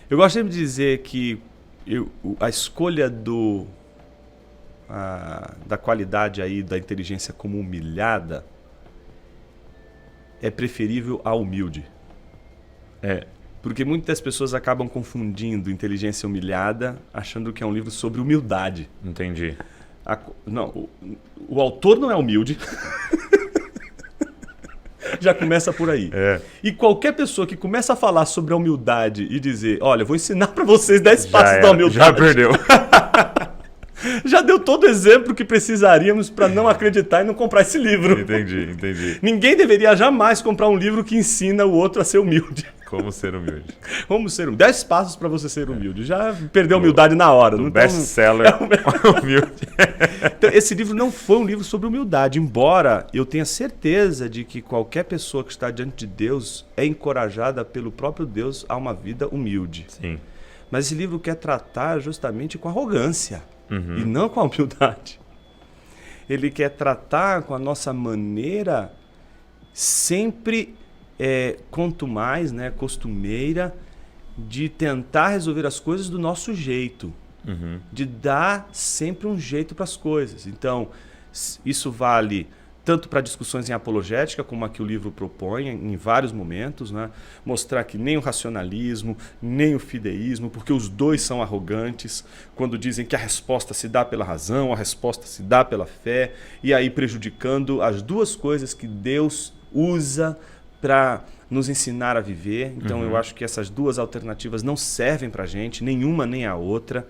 Eu gosto sempre de dizer que a escolha da qualidade aí da inteligência como humilhada é preferível à humilde. Porque muitas pessoas acabam confundindo inteligência humilhada, achando que é um livro sobre humildade. Entendi. Não, o autor não é humilde. Já começa por aí. E qualquer pessoa que começa a falar sobre a humildade e dizer, olha, eu vou ensinar para vocês 10 passos da humildade. Já perdeu. Já deu todo o exemplo que precisaríamos para não acreditar e não comprar esse livro. Entendi. Ninguém deveria jamais comprar um livro que ensina o outro a ser humilde. Como ser humilde. Como ser humilde. 10 passos para você ser humilde. Já perdeu a humildade na hora. Do best-seller humilde. Então, esse livro não foi um livro sobre humildade, embora eu tenha certeza de que qualquer pessoa que está diante de Deus é encorajada pelo próprio Deus a uma vida humilde. Sim. Mas esse livro quer tratar justamente com arrogância e não com a humildade. Ele quer tratar com a nossa maneira sempre quanto mais, costumeira, de tentar resolver as coisas do nosso jeito, de dar sempre um jeito para as coisas. Então, isso vale tanto para discussões em apologética, como a que o livro propõe em vários momentos, mostrar que nem o racionalismo, nem o fideísmo, porque os dois são arrogantes, quando dizem que a resposta se dá pela razão, a resposta se dá pela fé, e aí prejudicando as duas coisas que Deus usa para nos ensinar a viver. Então eu acho que essas duas alternativas não servem para a gente, nenhuma nem a outra.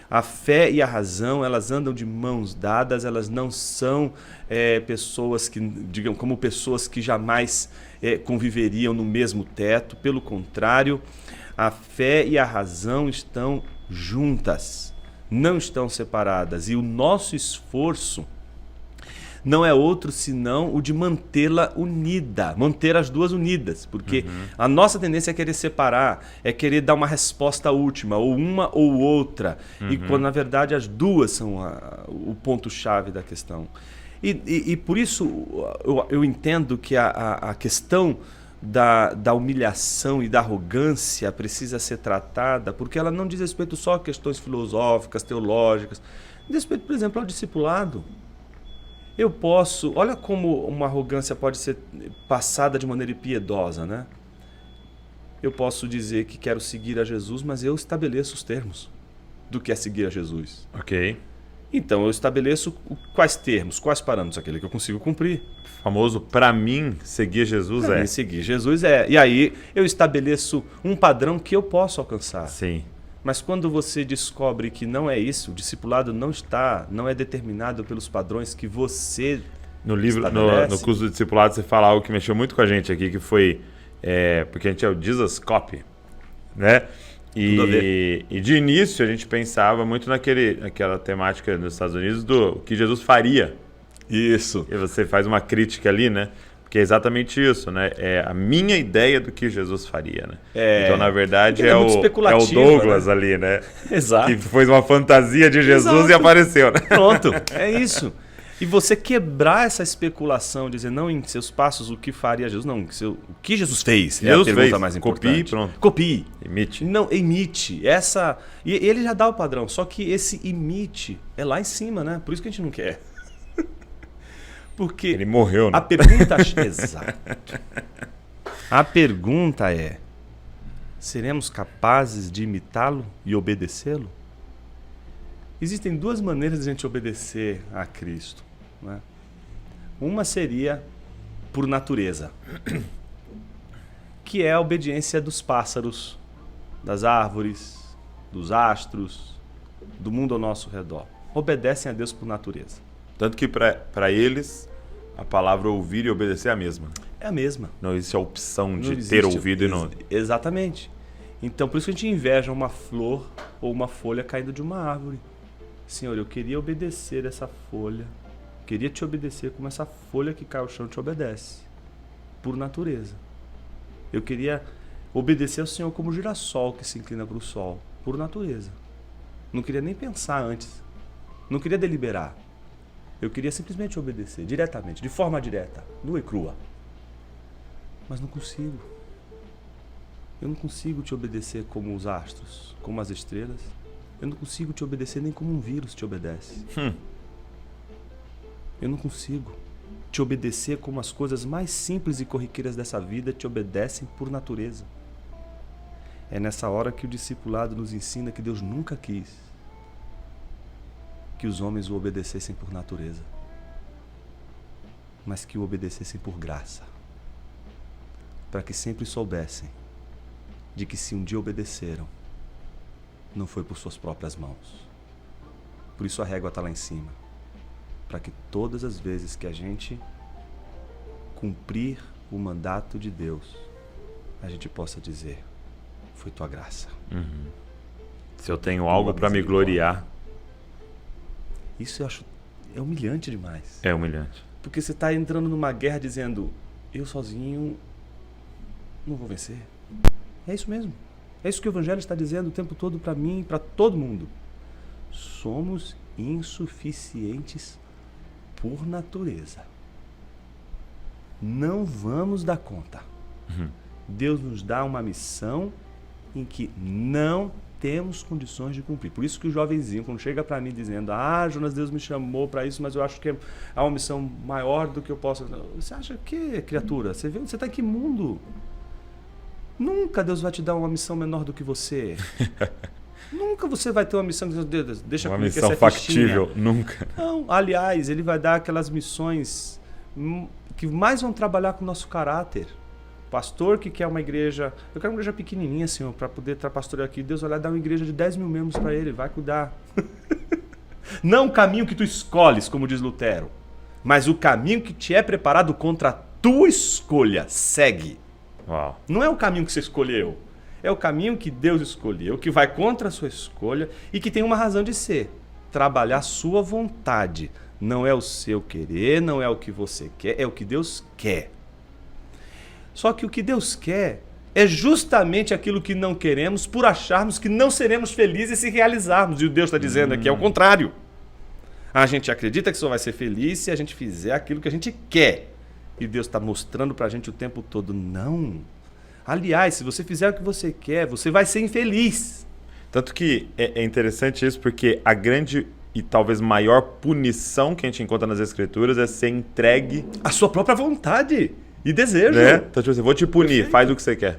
A fé e a razão, elas andam de mãos dadas, elas não são pessoas que, digamos, como pessoas que jamais conviveriam no mesmo teto. Pelo contrário, a fé e a razão estão juntas, não estão separadas. E o nosso esforço não é outro senão o de mantê-la unida, manter as duas unidas, porque a nossa tendência é querer separar, é querer dar uma resposta última, ou uma ou outra, e quando na verdade as duas são o ponto-chave da questão. E por isso eu entendo que a questão da humilhação e da arrogância precisa ser tratada, porque ela não diz respeito só a questões filosóficas, teológicas, diz respeito, por exemplo, ao discipulado. Eu posso... Olha como uma arrogância pode ser passada de maneira impiedosa, Eu posso dizer que quero seguir a Jesus, mas eu estabeleço os termos do que é seguir a Jesus. Ok. Então eu estabeleço quais termos, quais parâmetros, aquele que eu consigo cumprir. O famoso, para mim, seguir Jesus pra mim, seguir Jesus é. E aí eu estabeleço um padrão que eu posso alcançar. Sim. Mas quando você descobre que não é isso, o discipulado não é determinado pelos padrões que você no livro, estabelece. no curso do discipulado, você fala algo que mexeu muito com a gente aqui, que foi porque a gente é o Jesus Copy, Tudo a ver. E de início a gente pensava muito naquela temática nos Estados Unidos do que Jesus faria. Isso. E você faz uma crítica ali, Porque é exatamente isso, É a minha ideia do que Jesus faria, Então, na verdade, é o Douglas ali, Exato. Que foi uma fantasia de Jesus. Exato. E apareceu, Pronto, é isso. E você quebrar essa especulação, dizer, não em seus passos o que faria Jesus, não, o que Jesus fez é a pergunta mais importante. Copie, pronto. Copie. Imite. Não, imite. E ele já dá o padrão, só que esse imite é lá em cima, Por isso que a gente não quer. Porque ele morreu, A pergunta... Exato. A pergunta é, seremos capazes de imitá-lo e obedecê-lo? Existem duas maneiras de a gente obedecer a Cristo. Uma seria por natureza, que é a obediência dos pássaros, das árvores, dos astros, do mundo ao nosso redor. Obedecem a Deus por natureza. Tanto que para eles a palavra ouvir e obedecer é a mesma. É a mesma. Não existe a opção de ter ouvido e não... Exatamente. Então por isso que a gente inveja uma flor ou uma folha caindo de uma árvore. Senhor, eu queria obedecer essa folha. Queria te obedecer como essa folha que cai ao chão te obedece. Por natureza. Eu queria obedecer ao Senhor como o girassol que se inclina para o sol. Por natureza. Não queria nem pensar antes. Não queria deliberar. Eu queria simplesmente obedecer, diretamente, de forma direta, nua e crua. Mas não consigo. Eu não consigo te obedecer como os astros, como as estrelas. Eu não consigo te obedecer nem como um vírus te obedece. Eu não consigo te obedecer como as coisas mais simples e corriqueiras dessa vida te obedecem por natureza. É nessa hora que o discipulado nos ensina que Deus nunca quis que os homens o obedecessem por natureza, mas que o obedecessem por graça, para que sempre soubessem de que se um dia obedeceram, não foi por suas próprias mãos. Por isso a régua está lá em cima, para que todas as vezes que a gente cumprir o mandato de Deus, a gente possa dizer, foi tua graça. Se eu tenho algo para me gloriar. Isso eu acho humilhante demais. É humilhante. Porque você está entrando numa guerra dizendo, eu sozinho não vou vencer. É isso mesmo. É isso que o Evangelho está dizendo o tempo todo para mim e para todo mundo. Somos insuficientes por natureza. Não vamos dar conta. Deus nos dá uma missão em que não temos condições de cumprir. Por isso que o jovenzinho, quando chega para mim dizendo, Jonas, Deus me chamou para isso, mas eu acho que há uma missão maior do que eu posso... Você acha que, criatura? Você está em que mundo? Nunca Deus vai te dar uma missão menor do que você. Nunca você vai ter uma missão que Deus deixa uma missão factível, nunca. Não, aliás, ele vai dar aquelas missões que mais vão trabalhar com o nosso caráter. Pastor que quer uma igreja, eu quero uma igreja pequenininha, Senhor, para poder estar pastoreando aqui. Deus vai lá dar uma igreja de 10 mil membros para ele, vai cuidar. Não o caminho que tu escolhes, como diz Lutero, mas o caminho que te é preparado contra a tua escolha. Segue. Uau. Não é o caminho que você escolheu, é o caminho que Deus escolheu, que vai contra a sua escolha e que tem uma razão de ser. Trabalhar a sua vontade. Não é o seu querer, não é o que você quer, é o que Deus quer. Só que o que Deus quer é justamente aquilo que não queremos por acharmos que não seremos felizes se realizarmos. E o Deus está dizendo aqui é o contrário. A gente acredita que só vai ser feliz se a gente fizer aquilo que a gente quer. E Deus está mostrando para a gente o tempo todo, não. Aliás, se você fizer o que você quer, você vai ser infeliz. Tanto que é interessante isso, porque a grande e talvez maior punição que a gente encontra nas Escrituras é ser entregue à sua própria vontade e desejo. Né? Então, tipo assim, vou te punir, faz o que você quer.